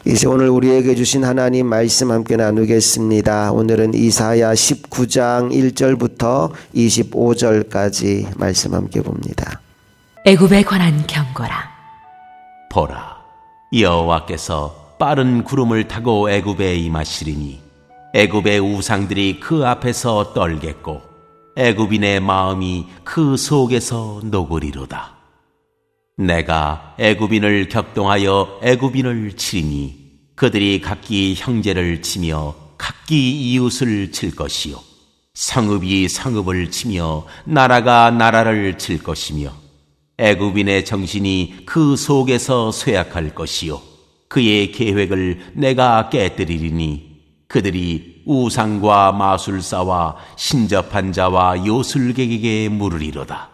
이제 오늘 우리에게 주신 하나님 말씀 함께 나누겠습니다. 오늘은 이사야 19장 1절부터 25절까지 말씀 함께 봅니다. 애굽에 관한 경고라. 보라, 여호와께서 빠른 구름을 타고 애굽에 임하시리니 애굽의 우상들이 그 앞에서 떨겠고 애굽인의 마음이 그 속에서 녹으리로다. 내가 애굽인을 격동하여 애굽인을 치리니 그들이 각기 형제를 치며 각기 이웃을 칠 것이요 성읍이 성읍을 치며 나라가 나라를 칠 것이며 애굽인의 정신이 그 속에서 쇠약할 것이요 그의 계획을 내가 깨뜨리리니 그들이 우상과 마술사와 신접한 자와 요술객에게 물으리로다.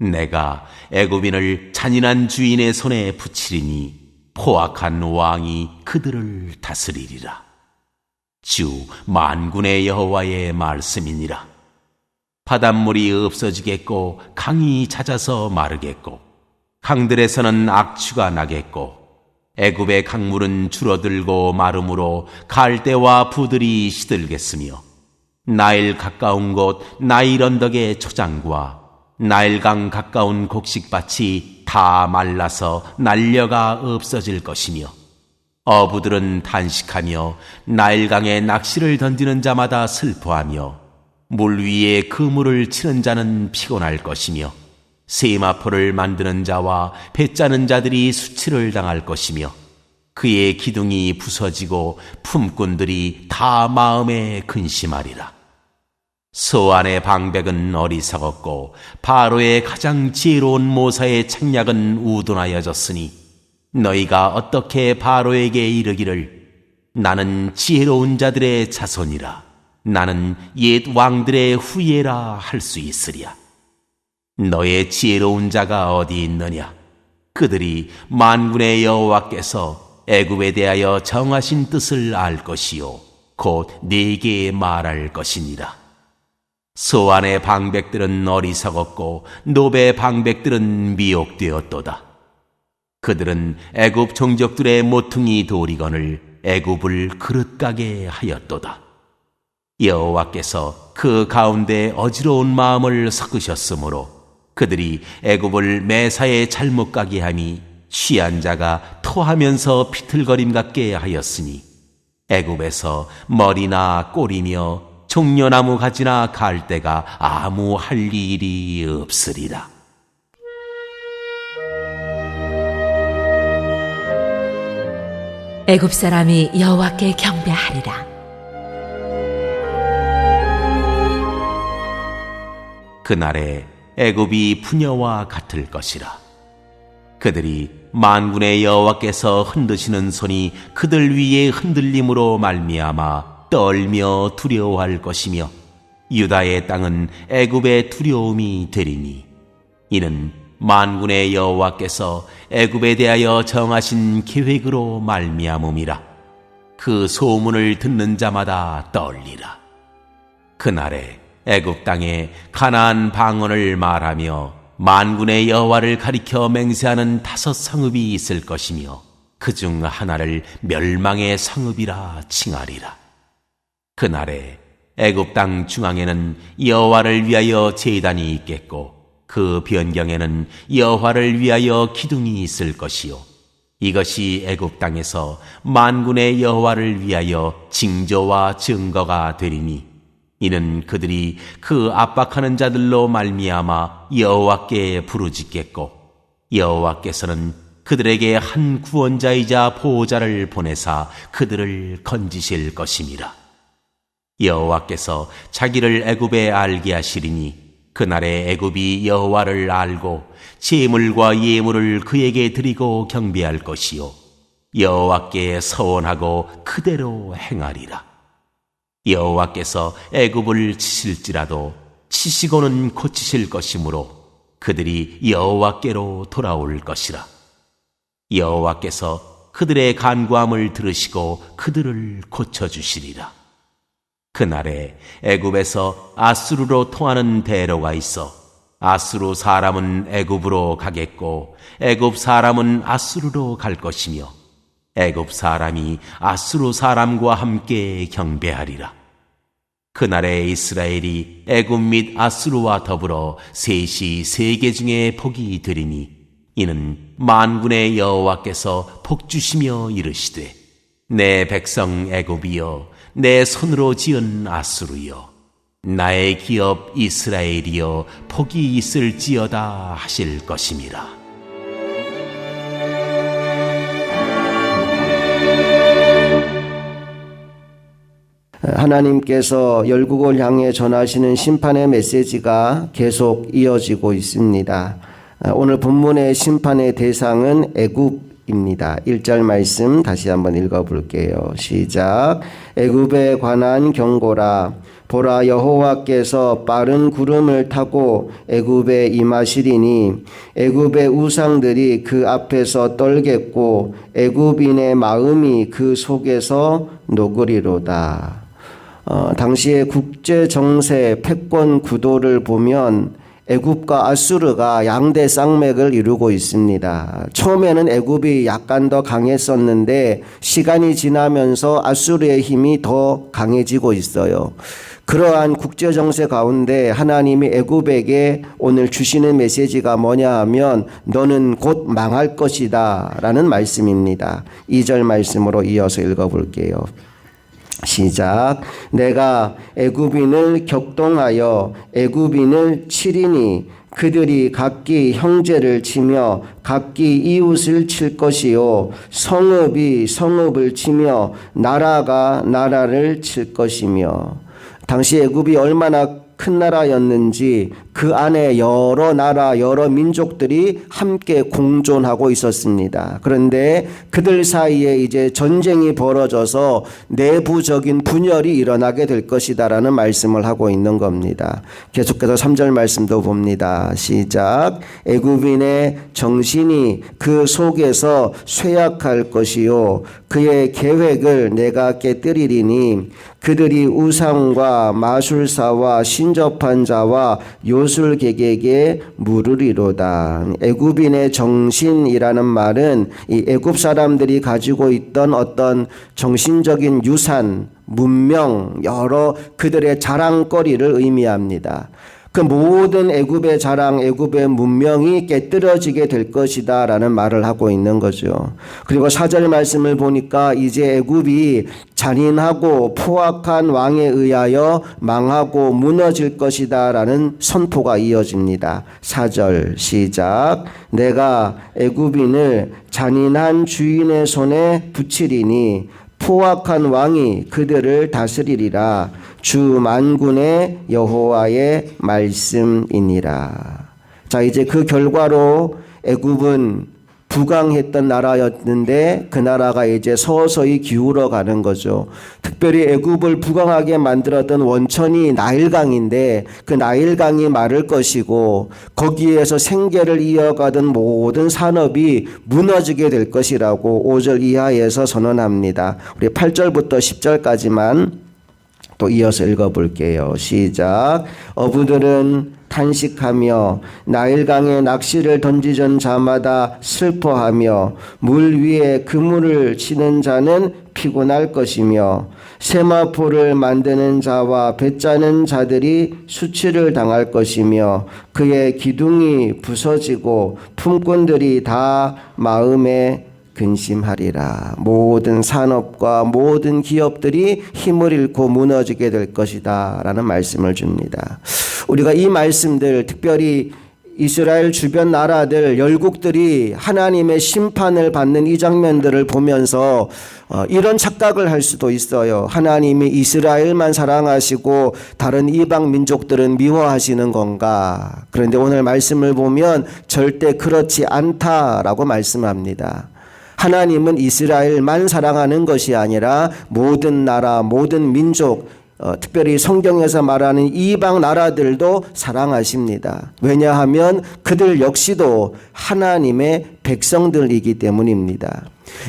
내가 애굽인을 잔인한 주인의 손에 붙이리니 포악한 왕이 그들을 다스리리라. 주 만군의 여호와의 말씀이니라. 바닷물이 없어지겠고 강이 잦아서 마르겠고 강들에서는 악취가 나겠고 애굽의 강물은 줄어들고 마름으로 갈대와 부들이 시들겠으며 나일 가까운 곳 나일 언덕의 초장과 나일강 가까운 곡식밭이 다 말라서 날려가 없어질 것이며 어부들은 단식하며 나일강에 낚시를 던지는 자마다 슬퍼하며 물 위에 그물을 치는 자는 피곤할 것이며 세마포를 만드는 자와 배 짜는 자들이 수치를 당할 것이며 그의 기둥이 부서지고 품꾼들이 다 마음에 근심하리라. 소안의 방백은 어리석었고 바로의 가장 지혜로운 모사의 책략은 우둔하여졌으니 너희가 어떻게 바로에게 이르기를 나는 지혜로운 자들의 자손이라 나는 옛 왕들의 후예라 할 수 있으랴. 너의 지혜로운 자가 어디 있느냐? 그들이 만군의 여호와께서 애굽에 대하여 정하신 뜻을 알 것이요 곧 네게 말할 것이니라. 소안의 방백들은 어리석었고 노베의 방백들은 미혹되었도다. 그들은 애굽 종족들의 모퉁이 돌이건을 애굽을 그릇가게 하였도다. 여호와께서 그 가운데 어지러운 마음을 섞으셨으므로 그들이 애굽을 매사에 잘못 가게 하니 취한 자가 토하면서 비틀거림 같게 하였으니 애굽에서 머리나 꼬리며 종려나무 가지나 갈대가 아무 할 일이 없으리라. 애굽 사람이 여호와께 경배하리라. 그날에 애굽이 부녀와 같을 것이라. 그들이 만군의 여호와께서 흔드시는 손이 그들 위에 흔들림으로 말미암아 떨며 두려워할 것이며 유다의 땅은 애굽의 두려움이 되리니 이는 만군의 여호와께서 애굽에 대하여 정하신 계획으로 말미암음이라. 그 소문을 듣는 자마다 떨리라. 그날에 애굽 땅에 가나안 방언을 말하며 만군의 여호와를 가리켜 맹세하는 5 성읍이 있을 것이며 그중 하나를 멸망의 성읍이라 칭하리라. 그날에 애굽 땅 중앙에는 여호와를 위하여 제단이 있겠고 그 변경에는 여호와를 위하여 기둥이 있을 것이요 이것이 애굽 땅에서 만군의 여호와를 위하여 징조와 증거가 되리니 이는 그들이 그 압박하는 자들로 말미암아 여호와께 부르짖겠고 여호와께서는 그들에게 한 구원자이자 보호자를 보내사 그들을 건지실 것임이라. 여호와께서 자기를 애굽에 알게 하시리니 그날에 애굽이 여호와를 알고 제물과 예물을 그에게 드리고 경배할 것이요 여호와께 서원하고 그대로 행하리라. 여호와께서 애굽을 치실지라도 치시고는 고치실 것이므로 그들이 여호와께로 돌아올 것이라. 여호와께서 그들의 간구함을 들으시고 그들을 고쳐주시리라. 그날에 애굽에서 아수르로 통하는 대로가 있어 아수르 사람은 애굽으로 가겠고 애굽 사람은 아수르로 갈 것이며 애굽 사람이 아수르 사람과 함께 경배하리라. 그날에 이스라엘이 애굽 및 아수르와 더불어 셋이 세계 중에 복이 되리니 이는 만군의 여호와께서 복 주시며 이르시되 내 백성 애굽이여 내 손으로 지은 아수르여 나의 기업 이스라엘이여 복이 있을지어다 하실 것임이라. 하나님께서 열국을 향해 전하시는 심판의 메시지가 계속 이어지고 있습니다. 오늘 본문의 심판의 대상은 애굽입니다. 1절 말씀 다시 한번 읽어볼게요. 시작. 애굽에 관한 경고라. 보라, 여호와께서 빠른 구름을 타고 애굽에 임하시리니 애굽의 우상들이 그 앞에서 떨겠고 애굽인의 마음이 그 속에서 녹으리로다. 당시의 국제 정세 패권 구도를 보면 애굽과 아수르가 양대 쌍맥을 이루고 있습니다. 처음에는 애굽이 약간 더 강했었는데 시간이 지나면서 아수르의 힘이 더 강해지고 있어요. 그러한 국제 정세 가운데 하나님이 애굽에게 오늘 주시는 메시지가 뭐냐 하면 너는 곧 망할 것이다 라는 말씀입니다. 2절 말씀으로 이어서 읽어볼게요. 시작. 내가 애굽인을 격동하여 애굽인을 치리니 그들이 각기 형제를 치며 각기 이웃을 칠 것이요 성읍이 성읍을 치며 나라가 나라를 칠 것이며. 당시 애굽이 얼마나 큰 나라였는지 그 안에 여러 나라 여러 민족들이 함께 공존하고 있었습니다. 그런데 그들 사이에 이제 전쟁이 벌어져서 내부적인 분열이 일어나게 될 것이다라는 말씀을 하고 있는 겁니다. 계속해서 3절 말씀도 봅니다. 시작. 애굽인의 정신이 그 속에서 쇠약할 것이요 그의 계획을 내가 깨뜨리리니 그들이 우상과 마술사와 신접한 자와 요술객에게 물으리로다. 애굽인의 정신이라는 말은 이 애굽 사람들이 가지고 있던 어떤 정신적인 유산, 문명, 여러 그들의 자랑거리를 의미합니다. 그 모든 애굽의 자랑, 애굽의 문명이 깨뜨려지게 될 것이다 라는 말을 하고 있는 거죠. 그리고 4절 말씀을 보니까 이제 애굽이 잔인하고 포악한 왕에 의하여 망하고 무너질 것이다 라는 선포가 이어집니다. 4절 시작. 내가 애굽인을 잔인한 주인의 손에 붙이리니 포악한 왕이 그들을 다스리리라. 주 만군의 여호와의 말씀이니라. 자, 이제 그 결과로 애굽은 부강했던 나라였는데 그 나라가 이제 서서히 기울어 가는 거죠. 특별히 애굽을 부강하게 만들었던 원천이 나일강인데 그 나일강이 마를 것이고 거기에서 생계를 이어가던 모든 산업이 무너지게 될 것이라고 5절 이하에서 선언합니다. 우리 8절부터 10절까지만 또 이어서 읽어볼게요. 시작. 어부들은 탄식하며 나일강에 낚시를 던지던 자마다 슬퍼하며 물 위에 그물을 치는 자는 피곤할 것이며 세마포를 만드는 자와 배 짜는 자들이 수치를 당할 것이며 그의 기둥이 부서지고 품꾼들이 다 마음에 근심하리라. 모든 산업과 모든 기업들이 힘을 잃고 무너지게 될 것이다 라는 말씀을 줍니다. 우리가 이 말씀들, 특별히 이스라엘 주변 나라들, 열국들이 하나님의 심판을 받는 이 장면들을 보면서 이런 착각을 할 수도 있어요. 하나님이 이스라엘만 사랑하시고 다른 이방 민족들은 미워하시는 건가? 그런데 오늘 말씀을 보면 절대 그렇지 않다라고 말씀합니다. 하나님은 이스라엘만 사랑하는 것이 아니라 모든 나라, 모든 민족, 특별히 성경에서 말하는 이방 나라들도 사랑하십니다. 왜냐하면 그들 역시도 하나님의 백성들이기 때문입니다.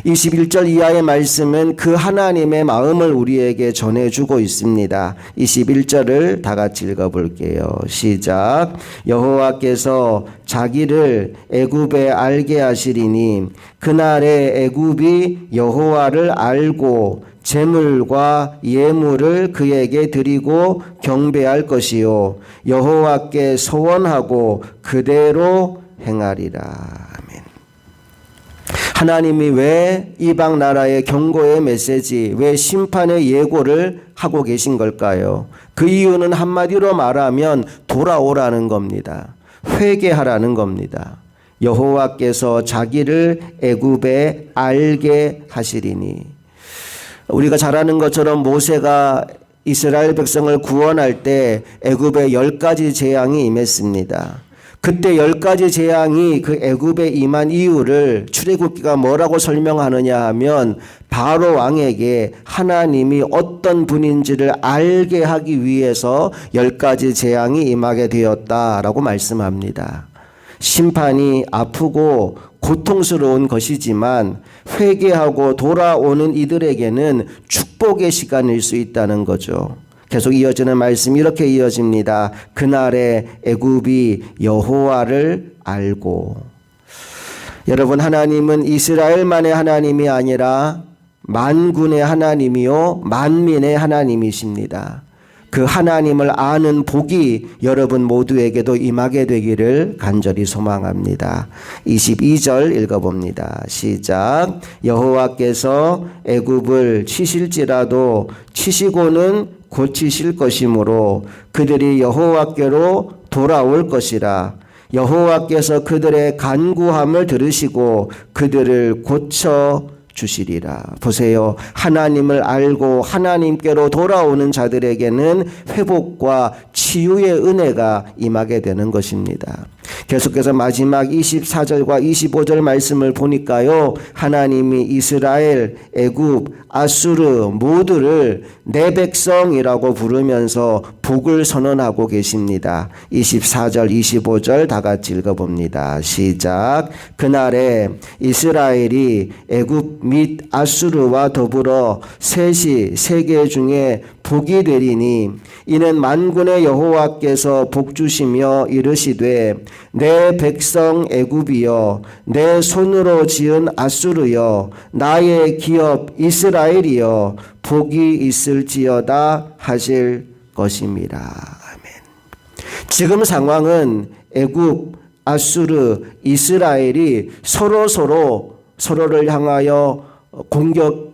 21절 이하의 말씀은 그 하나님의 마음을 우리에게 전해주고 있습니다. 21절을 다 같이 읽어볼게요. 시작. 여호와께서 자기를 애굽에 알게 하시리니 그날에 애굽이 여호와를 알고 제물과 예물을 그에게 드리고 경배할 것이요 여호와께 소원하고 그대로 행하리라. 아멘. 하나님이 왜 이방 나라의 경고의 메시지, 왜 심판의 예고를 하고 계신 걸까요? 그 이유는 한마디로 말하면 돌아오라는 겁니다. 회개하라는 겁니다. 여호와께서 자기를 애굽에 알게 하시리니. 우리가 잘 아는 것처럼 모세가 이스라엘 백성을 구원할 때 애굽에 10가지 재앙이 임했습니다. 그때 10가지 재앙이 그 애굽에 임한 이유를 출애굽기가 뭐라고 설명하느냐 하면 바로 왕에게 하나님이 어떤 분인지를 알게 하기 위해서 10가지 재앙이 임하게 되었다라고 말씀합니다. 심판이 아프고 고통스러운 것이지만 회개하고 돌아오는 이들에게는 축복의 시간일 수 있다는 거죠. 계속 이어지는 말씀이 이렇게 이어집니다. 그날에 애굽이 여호와를 알고. 여러분, 하나님은 이스라엘만의 하나님이 아니라 만군의 하나님이요 만민의 하나님이십니다. 그 하나님을 아는 복이 여러분 모두에게도 임하게 되기를 간절히 소망합니다. 22절 읽어봅니다. 시작. 여호와께서 애굽을 치실지라도 치시고는 고치실 것이므로 그들이 여호와께로 돌아올 것이라. 여호와께서 그들의 간구함을 들으시고 그들을 고쳐 주시리라. 보세요. 하나님을 알고 하나님께로 돌아오는 자들에게는 회복과 치유의 은혜가 임하게 되는 것입니다. 계속해서 마지막 24절과 25절 말씀을 보니까요. 하나님이 이스라엘, 애굽, 아수르 모두를 내 백성이라고 부르면서 복을 선언하고 계십니다. 24절, 25절 다 같이 읽어봅니다. 시작. 그날에 이스라엘이 애굽 및 아수르와 더불어 셋이 세계 중에 복이 되리니 이는 만군의 여호와께서 복주시며 이르시되 내 백성 애굽이여 내 손으로 지은 아수르여 나의 기업 이스라엘이여 복이 있을지어다 하실 것입니다. 아멘. 지금 상황은 애굽, 아수르, 이스라엘이 서로를 향하여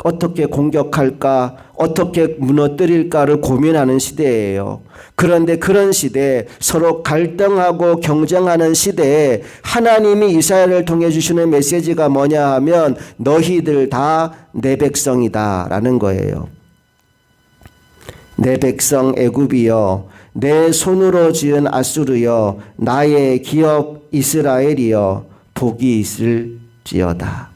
어떻게 공격할까, 어떻게 무너뜨릴까를 고민하는 시대예요. 그런데 그런 시대에 서로 갈등하고 경쟁하는 시대에 하나님이 이스라엘을 통해 주시는 메시지가 뭐냐 하면 너희들 다 내 백성이다 라는 거예요. 내 백성 애굽이여 내 손으로 지은 아수르여 나의 기업 이스라엘이여 복이 있을지어다.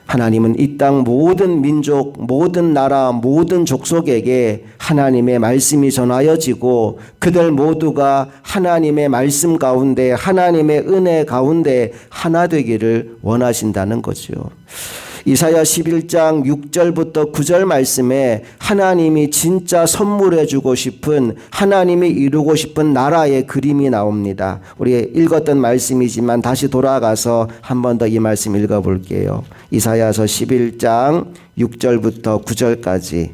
하나님은 이 땅 모든 민족, 모든 나라, 모든 족속에게 하나님의 말씀이 전하여지고 그들 모두가 하나님의 말씀 가운데 하나님의 은혜 가운데 하나 되기를 원하신다는 거죠. 이사야 11장 6절부터 9절 말씀에 하나님이 진짜 선물해 주고 싶은 하나님이 이루고 싶은 나라의 그림이 나옵니다. 우리 읽었던 말씀이지만 다시 돌아가서 한 번 더 이 말씀 읽어볼게요. 이사야서 11장 6절부터 9절까지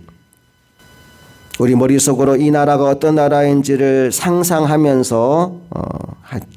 우리 머릿속으로 이 나라가 어떤 나라인지를 상상하면서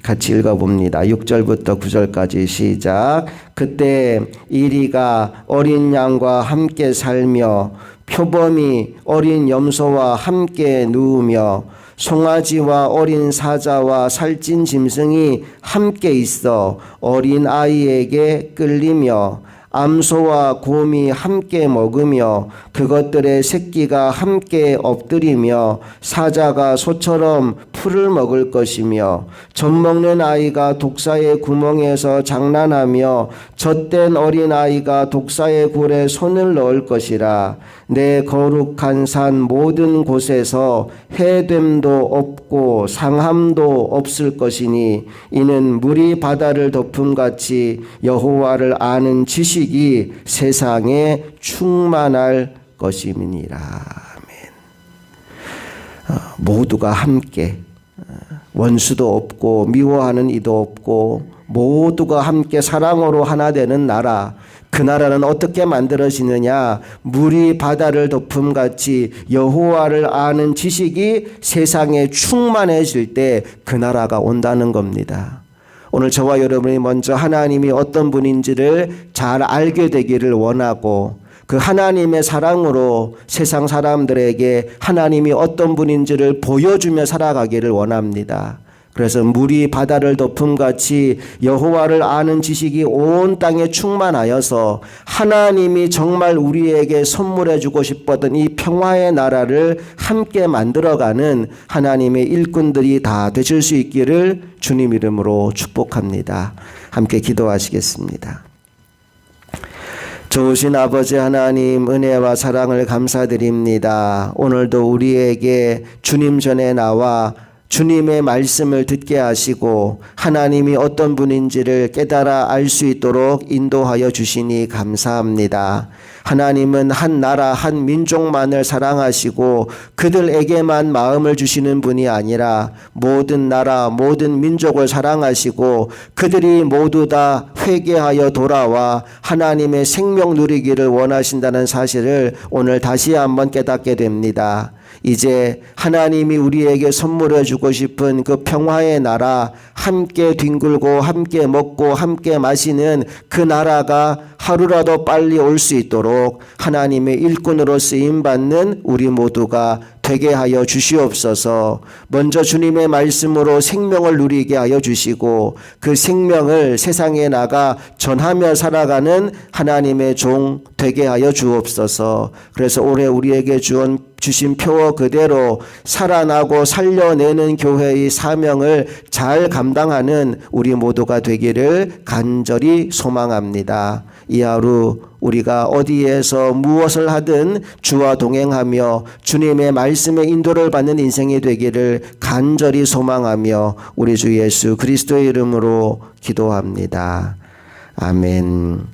같이 읽어봅니다. 6절부터 9절까지 시작. 그때 이리가 어린 양과 함께 살며 표범이 어린 염소와 함께 누우며 송아지와 어린 사자와 살찐 짐승이 함께 있어 어린 아이에게 끌리며 암소와 곰이 함께 먹으며 그것들의 새끼가 함께 엎드리며 사자가 소처럼 풀을 먹을 것이며 젖먹는 아이가 독사의 구멍에서 장난하며 젖된 어린아이가 독사의 굴에 손을 넣을 것이라. 내 거룩한 산 모든 곳에서 해됨도 없고 상함도 없을 것이니 이는 물이 바다를 덮음같이 여호와를 아는 지식이 지식이 세상에 충만할 것임이니라. 아멘. 모두가 함께 원수도 없고 미워하는 이도 없고 모두가 함께 사랑으로 하나 되는 나라, 그 나라는 어떻게 만들어지느냐? 물이 바다를 덮음같이 여호와를 아는 지식이 세상에 충만해질 때 그 나라가 온다는 겁니다. 오늘 저와 여러분이 먼저 하나님이 어떤 분인지를 잘 알게 되기를 원하고, 그 하나님의 사랑으로 세상 사람들에게 하나님이 어떤 분인지를 보여주며 살아가기를 원합니다. 그래서 물이 바다를 덮음같이 여호와를 아는 지식이 온 땅에 충만하여서 하나님이 정말 우리에게 선물해 주고 싶었던 이 평화의 나라를 함께 만들어가는 하나님의 일꾼들이 다 되실 수 있기를 주님 이름으로 축복합니다. 함께 기도하시겠습니다. 좋으신 아버지 하나님, 은혜와 사랑을 감사드립니다. 오늘도 우리에게 주님 전에 나와 주님의 말씀을 듣게 하시고 하나님이 어떤 분인지를 깨달아 알 수 있도록 인도하여 주시니 감사합니다. 하나님은 한 나라 한 민족만을 사랑하시고 그들에게만 마음을 주시는 분이 아니라 모든 나라 모든 민족을 사랑하시고 그들이 모두 다 회개하여 돌아와 하나님의 생명 누리기를 원하신다는 사실을 오늘 다시 한번 깨닫게 됩니다. 이제 하나님이 우리에게 선물해 주고 싶은 그 평화의 나라, 함께 뒹굴고 함께 먹고 함께 마시는 그 나라가 하루라도 빨리 올 수 있도록 하나님의 일꾼으로 쓰임받는 우리 모두가 되게 하여 주시옵소서. 먼저 주님의 말씀으로 생명을 누리게 하여 주시고 그 생명을 세상에 나가 전하며 살아가는 하나님의 종 되게 하여 주옵소서. 그래서 올해 우리에게 주신 표어 그대로 살아나고 살려내는 교회의 사명을 잘 감당하는 우리 모두가 되기를 간절히 소망합니다. 이 하루 우리가 어디에서 무엇을 하든 주와 동행하며 주님의 말씀의 인도를 받는 인생이 되기를 간절히 소망하며 우리 주 예수 그리스도의 이름으로 기도합니다. 아멘.